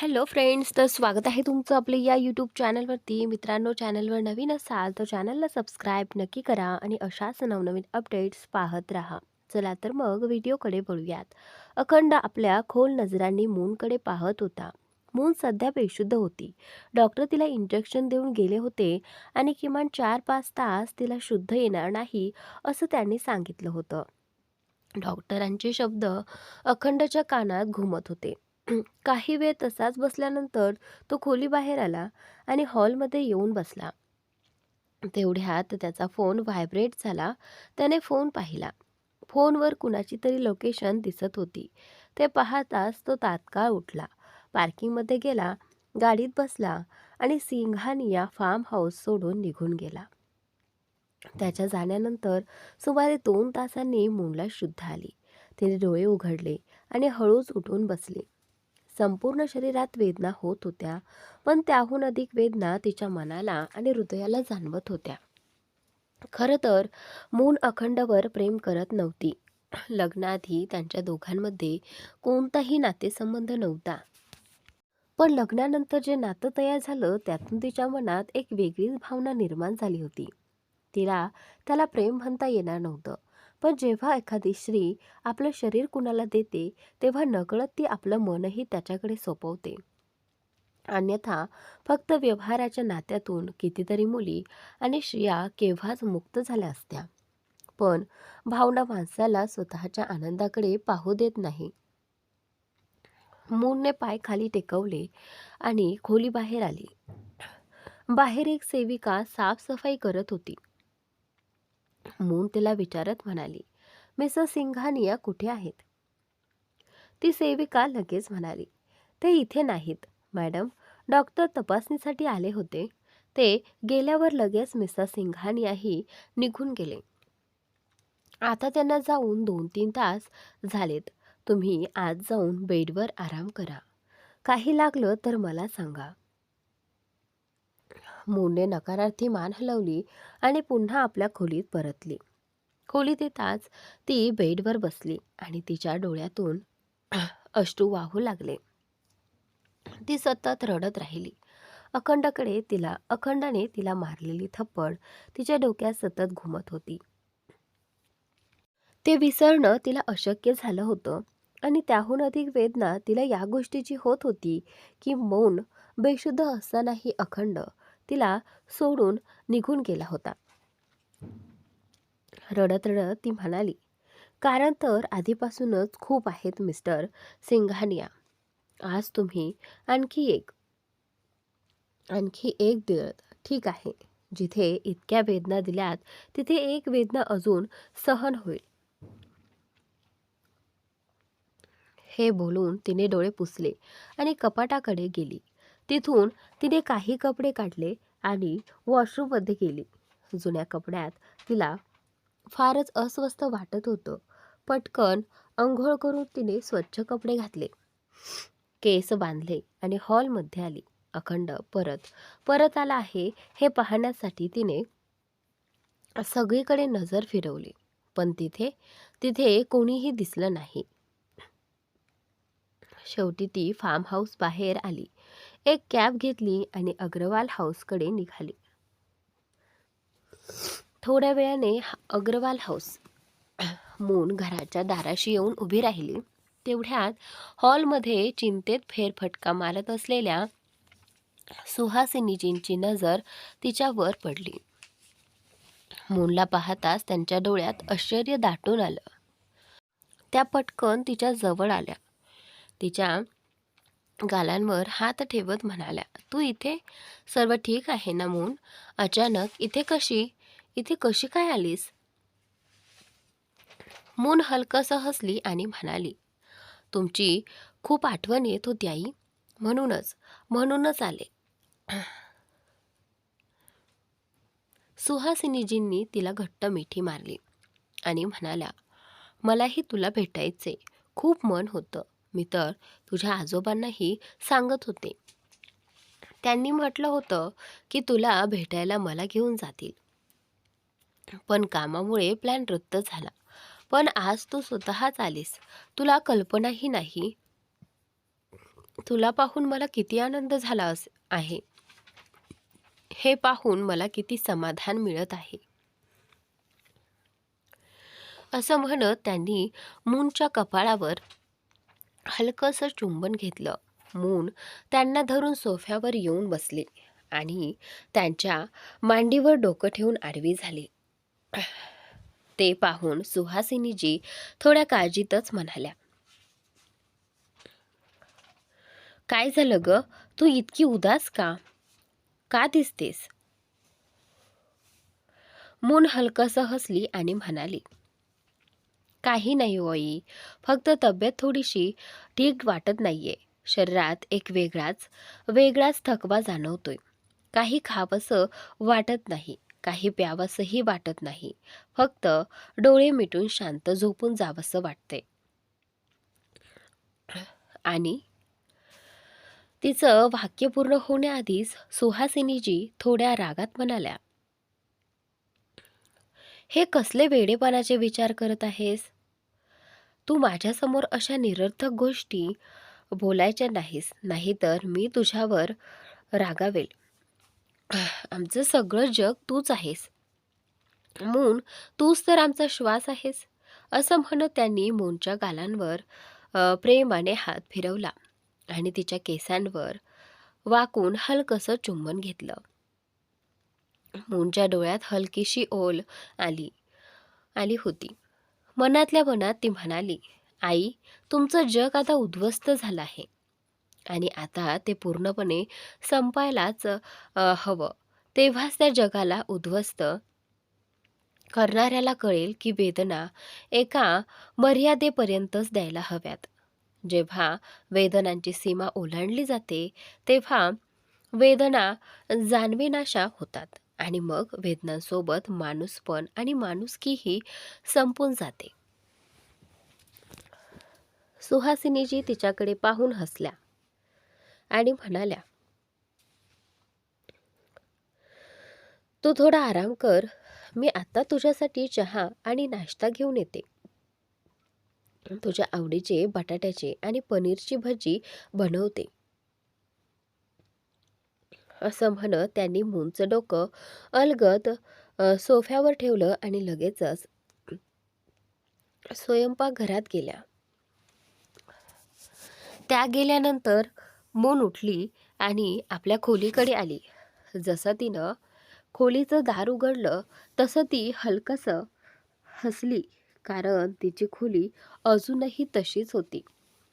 Hello friends, तर स्वागत आहे तुमचं आपल्या या यूट्यूब चॅनलवरती. मित्रांनो, चॅनलवर नवीन असाल तर चॅनलला सबस्क्राईब नक्की करा आणि अशाच नवनवीन अपडेट्स पाहत राहा. चला तर मग व्हिडिओकडे वळूयात. अखंड आपल्या खोल नजरांनी मूनकडे पाहत होता. मून सध्या बेशुद्ध होती. डॉक्टर तिला इंजेक्शन देऊन गेले होते आणि किमान 4-5 तास तिला शुद्ध येणार नाही असं त्यांनी सांगितलं होतं. डॉक्टरांचे शब्द अखंडच्या कानात घुमत होते. काही वेळ तसाच बसल्यानंतर तो खोलीबाहेर आला आणि हॉलमध्ये येऊन बसला. तेवढ्यात त्याचा फोन व्हायब्रेट झाला. त्याने फोन पाहिला. फोनवर कुणाची तरी लोकेशन दिसत होती. ते पाहताच तो तात्काळ उठला. पार्किंगमध्ये गेला, गाडीत बसला आणि सिंघानिया फार्म हाऊस सोडून निघून गेला. त्याच्या जाण्यानंतर सुमारे 2 तासांनी मूनला शुद्ध आली. तिने डोळे उघडले आणि हळूच उठून बसली. संपूर्ण शरीरात वेदना होत होत्या, पण त्याहून अधिक वेदना तिच्या मनाला आणि हृदयाला जाणवत होत्या. खरं तर मून अखंडवर प्रेम करत नव्हती. लग्नाआधी त्यांच्या दोघांमध्ये कोणताही नातेसंबंध नव्हता. पण लग्नानंतर जे नातं तयार झालं त्यातून तिच्या मनात एक वेगळीच भावना निर्माण झाली होती. त्याला प्रेम म्हणता येणार नव्हतं. पण जेव्हा एखादी स्त्री आपलं शरीर कुणाला देते तेव्हा नकळत ती आपलं मनही त्याच्याकडे सोपवते. अन्यथा फक्त व्यवहाराच्या नात्यातून कितीतरी मुली आणि स्त्रिया केव्हाच मुक्त झाल्या असत्या. पण भावना माणसाला स्वतःच्या आनंदाकडे पाहू देत नाही. मूनने पाय खाली टेकवले आणि खोलीबाहेर आली. बाहेर एक सेविका साफसफाई करत होती. मून तिला विचारत म्हणाली, मिसेस सिंघानिया कुठे आहेत? ती सेविका लगेच म्हणाली, ते इथे नाहीत मॅडम. डॉक्टर तपासणीसाठी आले होते. ते गेल्यावर लगेच मिसेस सिंघानियाही निघून गेले. आता त्यांना जाऊन 2-3 तास झालेत. तुम्ही आज जाऊन बेडवर आराम करा. काही लागलं तर मला सांगा. मूनने नकारार्थी मान हलवली आणि पुन्हा आपल्या खोलीत परतली. खोलीत येताच ती बेडवर बसली आणि तिच्या डोळ्यातून अश्रू वाहू लागले. ती सतत रडत राहिली. अखंडाने तिला मारलेली थप्पड तिच्या डोक्यात सतत घुमत होती. ते विसरणं तिला अशक्य झालं होतं आणि त्याहून अधिक वेदना तिला या गोष्टीची होत होती की मौन बेशुद्ध असतानाही अखंड तिला सोडून निघून गेला होता. रडत रडत ती म्हणाली, कारण तर आधीपासूनच खूप आहेत मिस्टर सिंघानिया. आज तुम्ही आणखी एक दिलं. ठीक आहे. जिथे इतक्या वेदना दिल्यात तिथे एक वेदना अजून सहन होईल. हे बोलून तिने डोळे पुसले आणि कपाटाकडे गेली. तिथून तिने काही कपडे काढले आणि वॉशरूममध्ये गेली. जुन्या कपड्यात तिला फारच अस्वस्थ वाटत होतं. पटकन अंघोळ करून तिने स्वच्छ कपडे घातले, केस बांधले आणि हॉलमध्ये आली. अखंड परत आला आहे हे पाहण्यासाठी तिने सगळीकडे नजर फिरवली, पण तिथे तिथे कोणीही दिसलं नाही. शेवटी ती फार्म हाऊस बाहेर आली, एक कॅब घेतली आणि अग्रवाल हाऊसकडे निघाली. थोड्या वेळाने अग्रवाल हाऊस. मून घराच्या दाराशी येऊन उभी राहिली. तेवढ्यात हॉलमध्ये चिंतेत फेरफटका मारत असलेल्या सुहासिनीजींची नजर तिच्यावर पडली. मूनला पाहताच त्यांच्या डोळ्यात आश्चर्य दाटून आलं. त्या पटकन तिच्या जवळ आल्या. तिच्या गालांवर हात ठेवत म्हणाल्या, तू इथे? सर्व ठीक आहे ना मून? अचानक इथे कशी काय आलीस? मून हलकसं हसली आणि म्हणाली, तुमची खूप आठवण येत होती आई, म्हणूनच आले. सुहासिनीजींनी तिला घट्ट मिठी मारली आणि म्हणाल्या, मलाही तुला भेटायचे खूप मन होतं. मी तर तुझ्या आजोबांनाही सांगत होते. त्यांनी म्हटलं होतं की तुला भेटायला मला घेऊन जातील. पण कामामुळे प्लॅन रद्द झाला. पण आज तू स्वतःच आलीस. तुला कल्पनाही नाही तुला पाहून मला किती आनंद झाला आहे. हे पाहून मला किती समाधान मिळत आहे. असं म्हणत त्यांनी मूनच्या कपाळावर हलकंसं चुंबन घेतलं. मून त्यांना धरून सोफ्यावर येऊन बसली आणि त्यांच्या मांडीवर डोकं ठेवून आडवी झाली. ते पाहून सुहासिनीजी थोड्या काळजीतच म्हणाल्या, काय झालं ग? तू इतकी उदास का का दिसतेस? मून हलकसं हसली आणि म्हणाली, काही नाही हो आई, फक्त तब्येत थोडीशी ठीक वाटत नाहीये. शरीरात एक वेगळाच थकवा जाणवतोय. काही खावंसं वाटत नाही, काही प्यावंसंही वाटत नाही. फक्त डोळे मिटून शांत झोपून जावंसं वाटतंय. आणि तिचं वाक्य पूर्ण होण्याआधीच सुहासिनीजी थोड्या रागात म्हणाल्या, हे कसले वेडेपणाचे विचार करत आहेस? तू माझ्यासमोर अशा निरर्थक गोष्टी बोलायच्या नाहीस, नाहीतर मी तुझ्यावर रागावेल. आमचं सगळं जग तूच आहेस. मून, तूच तर आमचा श्वास आहेस. असं म्हणत त्यांनी मूनच्या गालांवर प्रेमाने हात फिरवला आणि तिच्या केसांवर वाकून हलकसं चुंबन घेतलं. मूनच्या डोळ्यात हलकीशी ओल आली आली होती. मनातल्या मनात ती म्हणाली, आई, तुमचं जग आता उद्ध्वस्त झालं आहे आणि आता ते पूर्णपणे संपायलाच हवं. तेव्हाच त्या जगाला उद्ध्वस्त करणाऱ्याला कळेल की वेदना एका मर्यादेपर्यंतच द्यायला हव्यात. जेव्हा वेदनांची सीमा ओलांडली जाते, तेव्हा वेदना जाणवेनाशा होतात आणि मग वेदनांसोबत माणूसपण आणि माणुसकीही संपून जाते. सुहासिनीजी तिच्याकडे पाहून हसल्या आणि म्हणाल्या, तू थोडा आराम कर. मी आता तुझ्यासाठी चहा आणि नाश्ता घेऊन येते. तुझ्या आवडीचे बटाट्याचे आणि पनीरची भजी बनवते. असं म्हणत त्यांनी मूनचं डोकं अलगद सोफ्यावर ठेवलं आणि लगेचच स्वयंपाकघरात गेल्या. त्या गेल्यानंतर मून उठली आणि आपल्या खोलीकडे आली. जसं तिनं खोलीचं दार उघडलं तसं ती हलकसं हसली, कारण तिची खोली अजूनही तशीच होती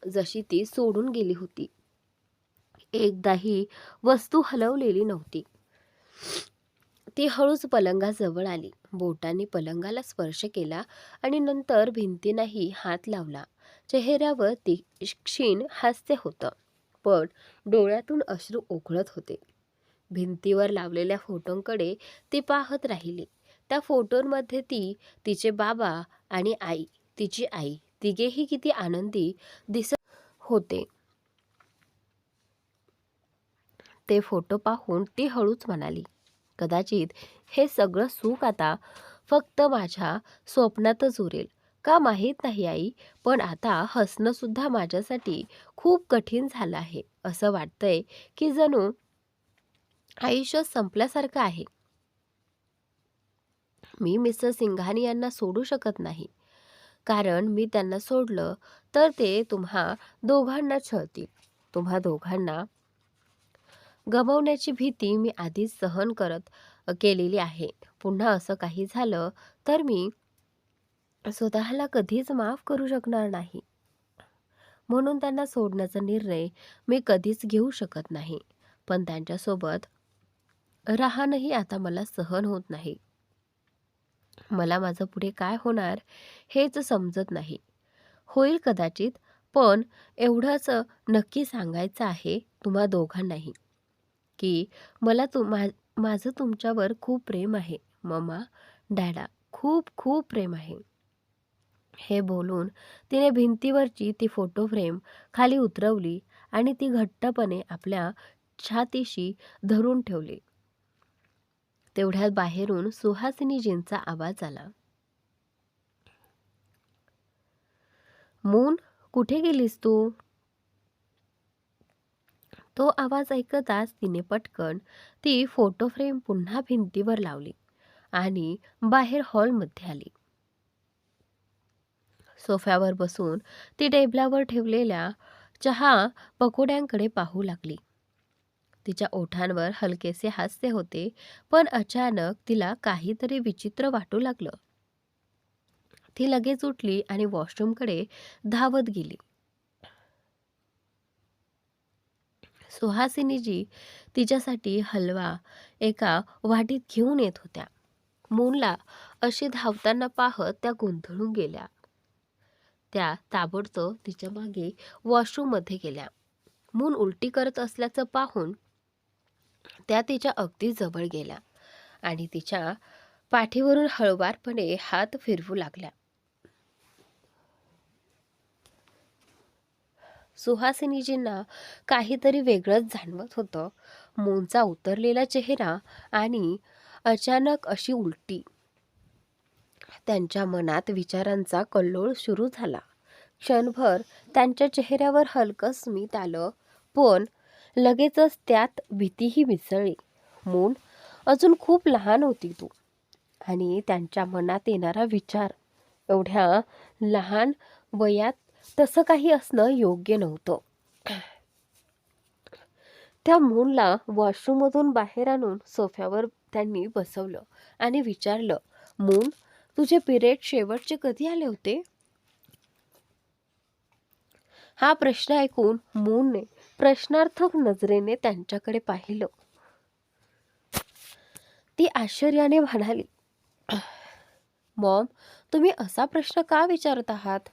जशी ती सोडून गेली होती. एकदाही वस्तू हलवलेली नव्हती. ती हळूच पलंगाजवळ आली, बोटांनी पलंगाला स्पर्श केला आणि नंतर भिंतींनाही हात लावला. चेहऱ्यावर तीक्ष्ण हास्य होतं, पण डोळ्यातून अश्रू ओघळत होते. भिंतीवर लावलेल्या फोटोंकडे ती पाहत राहिली. त्या फोटोंमध्ये ती, तिचे बाबा आणि आई, तिची आई, तिघेही किती आनंदी दिसत होते. ते फोटो पाहून ती हळूच म्हणाली, कदाचित हे सगळं सुख आता फक्त माझ्या स्वप्नातच उरेल का माहीत नाही आई, पण आता हसणं सुद्धा माझ्यासाठी खूप कठीण झालं आहे. असं वाटतंय की जणू आयुष्य संपल्यासारखं आहे. मी मिस्टर सिंघानी यांना सोडू शकत नाही, कारण मी त्यांना सोडलं तर ते तुम्हा दोघांना छळतील. तुम्हा दोघांना गमावण्याची भीती मी आधीच सहन केलेली आहे. पुन्हा असं काही झालं तर मी स्वतःला कधीच माफ करू शकणार नाही. म्हणून त्यांना सोडण्याचा निर्णय मी कधीच घेऊ शकत नाही. पण त्यांच्यासोबत राहणंही आता मला सहन होत नाही. मला माझं पुढे काय होणार हेच समजत नाही. होईल कदाचित, पण एवढंच नक्की सांगायचं आहे तुम्हा दोघांनाही की मला माझं तुमच्यावर खूप प्रेम आहे. मम्मा, डॅडा, खूप खूप प्रेम आहे. हे बोलून तिने भिंतीवरची ती फोटो फ्रेम खाली उतरवली आणि ती घट्टपणे आपल्या छातीशी धरून ठेवली. तेवढ्यात बाहेरून सुहासिनीजींचा आवाज आला, मून, कुठे गेलीस तू? तो आवाज ऐकताच तिने पटकन ती फोटो फ्रेम पुन्हा भिंतीवर लावली आणि बाहेर हॉलमध्ये आली. सोफ्यावर बसून ती टेबलावर ठेवलेल्या चहा पकोड्यांकडे पाहू लागली. तिच्या ओठांवर हलकेसे हास्य होते, पण अचानक तिला काहीतरी विचित्र वाटू लागलं. ती लगेच उठली आणि वॉशरूमकडे धावत गेली. सुहासिनीजी तिच्यासाठी हलवा एका वाटीत घेऊन येत होत्या. मूनला अशी धावताना पाहत त्या गोंधळून गेल्या. त्या ताबडतोब तिच्या मागे वॉशरूममध्ये गेल्या. मून उलटी करत असल्याचं पाहून त्या तिच्या अगदी जवळ गेल्या आणि तिच्या पाठीवरून हळुवारपणे हात फिरवू लागल्या. सुहासिनीजींना काहीतरी वेगळंच जाणवत होतं. मूनचा उतरलेला चेहरा आणि अचानक अशी उलटी. त्यांच्या मनात विचारांचा कल्लोळ सुरू झाला. क्षणभर त्यांच्या चेहऱ्यावर हलकं स्मित आलं, पण लगेचच त्यात भीतीही मिसळली. मून, अजून खूप लहान होती तू, आणि त्यांच्या मनात येणारा विचार, एवढ्या लहान वयात तसं काही असणं योग्य नव्हतं. त्या मूनला वॉशरूममधून बाहेर आणून सोफ्यावर त्यांनी बसवलं आणि विचारलं, मून, तुझे पिरियड शेवटचे कधी आले होते? हा प्रश्न ऐकून मूनने प्रश्नार्थक नजरेने त्यांच्याकडे पाहिलं. ती आश्चर्याने म्हणाली, मॉम, तुम्ही असा प्रश्न का विचारत आहात?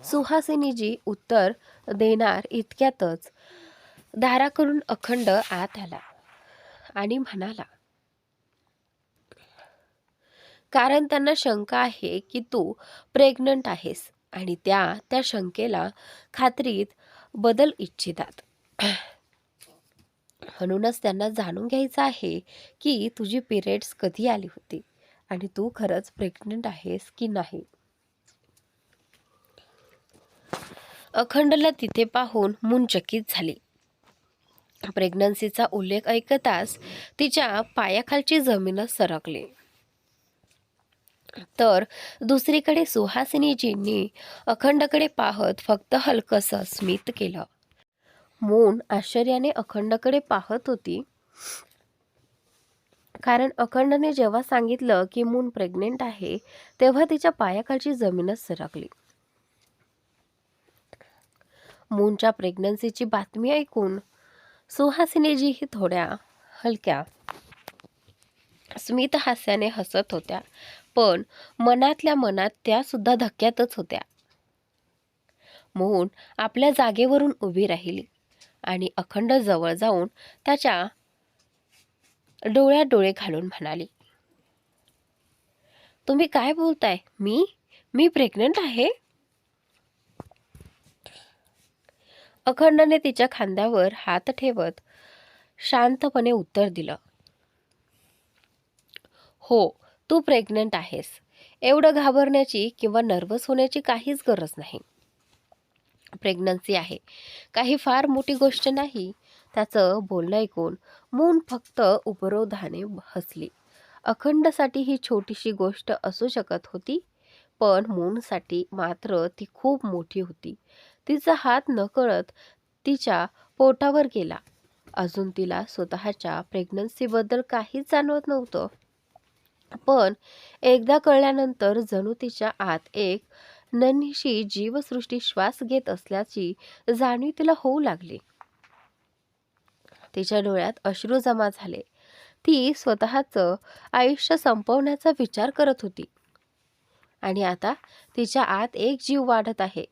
सुहासिनीजी उत्तर देणार इतक्यातच दाराकडून अखंड आत आला आणि म्हणाला, कारण त्यांना शंका आहे की तू प्रेग्नंट आहेस आणि त्या शंकेला खात्रीत बदल इच्छितात. म्हणूनच त्यांना जाणून घ्यायचं आहे की तुझी पिरियड्स कधी आली होती आणि तू खरंच प्रेग्नंट आहेस की नाही. अखंडला तिथे पाहून मून चकित झाली. प्रेग्नन्सीचा उल्लेख ऐकताच तिच्या पायाखालची जमीनच सरकली. तर दुसरीकडे सुहासिनीजींनी अखंडकडे पाहत फक्त हलकसं स्मित केलं. मून आश्चर्याने अखंडकडे पाहत होती, कारण अखंडने जेव्हा सांगितलं की मून प्रेग्नेंट आहे तेव्हा तिच्या पायाखालची जमीनच सरकली. मूनच्या प्रेग्नन्सीची बातमी ऐकून सुहासिनीजीही थोड्या हलक्या स्मित हास्याने हसत होत्या, पण मनातल्या मनात त्या सुद्धा धक्क्यातच होत्या. मून आपल्या जागेवरून उभी राहिली आणि अखंड जवळ जाऊन त्याच्या डोळ्यात डोळे घालून म्हणाली, तुम्ही काय बोलताय? मी प्रेग्नंट आहे? अखंडने तिच्या खांद्यावर हात ठेवत शांतपणे उत्तर दिलं, हो, तू प्रेग्नंट आहेस. एवढं घाबरण्याची किंवा नर्वस होण्याची काहीच गरज नाही. प्रेग्नन्सी आहे, काही फार मोठी गोष्ट नाही. त्याचं बोलणं ऐकून मून फक्त उपरोधाने हसली. अखंडसाठी ही छोटीशी गोष्ट असू शकत होती, पण मूनसाठी मात्र ती खूप मोठी होती. तिचा हात नकळत तिच्या पोटावर गेला. अजून तिला स्वतःच्या प्रेग्नन्सीबद्दल काहीच जाणवत नव्हतं, पण एकदा कळल्यानंतर जणू तिच्या आत एक नन्हीशी जीवसृष्टी श्वास घेत असल्याची जाणीव तिला होऊ लागली. तिच्या डोळ्यात अश्रू जमा झाले. ती स्वतःचं आयुष्य संपवण्याचा विचार करत होती आणि आता तिच्या आत एक जीव वाढत आहे.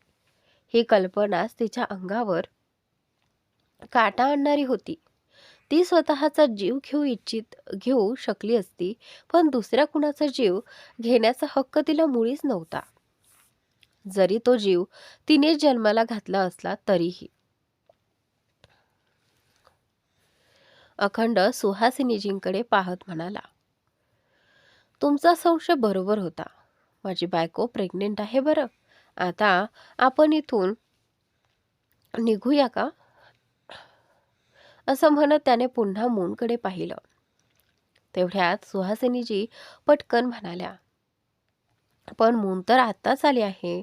ही कल्पनाच तिच्या अंगावर काटा आणणारी होती. ती स्वतःचा जीव घेऊ शकली असती, पण दुसऱ्या कुणाचा जीव घेण्याचा हक्क तिला मुळीच नव्हता, जरी तो जीव तिने जन्माला घातला असला तरीही. अखंड सुहासिनीजींकडे पाहत म्हणाला, तुमचा संशय बरोबर होता. माझी बायको प्रेग्नेंट आहे बरं. आता आपण इथून निघूया का, असं म्हणत त्याने पुन्हा मूनकडे पाहिलं. तेवढ्यात सुहासिनीजी पटकन म्हणाल्या, पण मून तर आत्ताच आली आहे.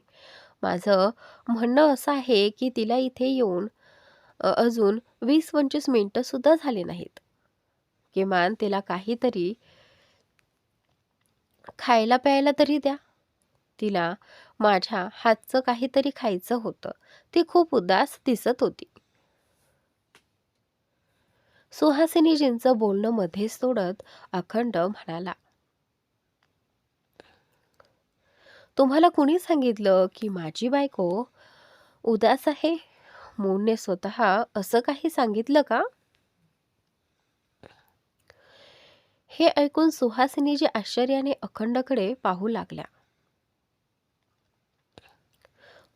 माझं म्हणणं असं आहे की तिला इथे येऊन अजून 20-25 मिनिटं सुद्धा झाली नाहीत. किमान तिला काहीतरी खायला प्यायला तरी द्या. तिला माझ्या हातचं काहीतरी खायचं होतं. ती खूप उदास दिसत होती. सुहासिनीजींचं बोलणं मध्येच तोडत अखंड म्हणाला, तुम्हाला कुणी सांगितलं की माझी बायको उदास आहे? मूनने स्वतः असं काही सांगितलं का? हे ऐकून सुहासिनीजी आश्चर्याने अखंडकडे पाहू लागल्या.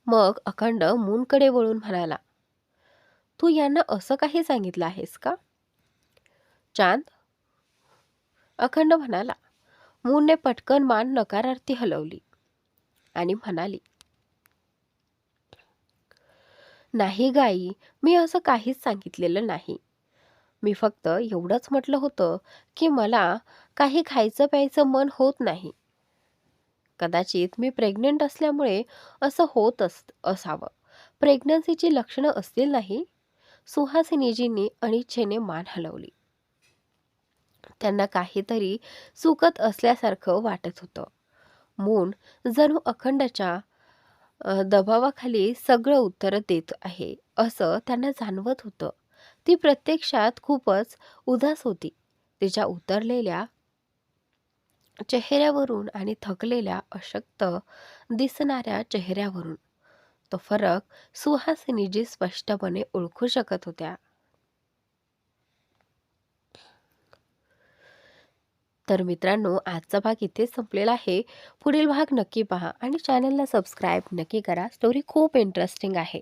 मग अखंड मूनकडे वळून म्हणाला, तू यांना असं काही सांगितलं आहेस का? चांद, अखंड म्हणाला. मूनने पटकन मान नकारार्थी हलवली आणि म्हणाली, नाही गाई, मी असं काहीच सांगितलेलं नाही. मी फक्त एवढंच म्हटलं होतं की मला काही खायचं प्यायचं मन होत नाही. कदाचित मी प्रेग्नंट असल्यामुळे असं होत असावं. प्रेग्नन्सीची लक्षणं असतील नाही. सुहासिनीजींनी अनिच्छेने मान हलवली. त्यांना काहीतरी चुकत असल्यासारखं वाटत होतं. मून जणू अखंडच्या दबावाखाली सगळं उत्तर देत आहे असं त्यांना जाणवत होतं. ती प्रत्यक्षात खूपच उदास होती. तिच्या उतरलेल्या चेहऱ्यावरून आणि थकलेल्या अशक्त दिसणाऱ्या चेहऱ्यावरून तो फरक सुहासिनीजी स्पष्टपणे ओळखू शकत होत्या. तर मित्रांनो, आजचा भाग इथेच संपलेला आहे. पुढील भाग नक्की पहा आणि चॅनलला सबस्क्राईब नक्की करा. स्टोरी खूप इंटरेस्टिंग आहे.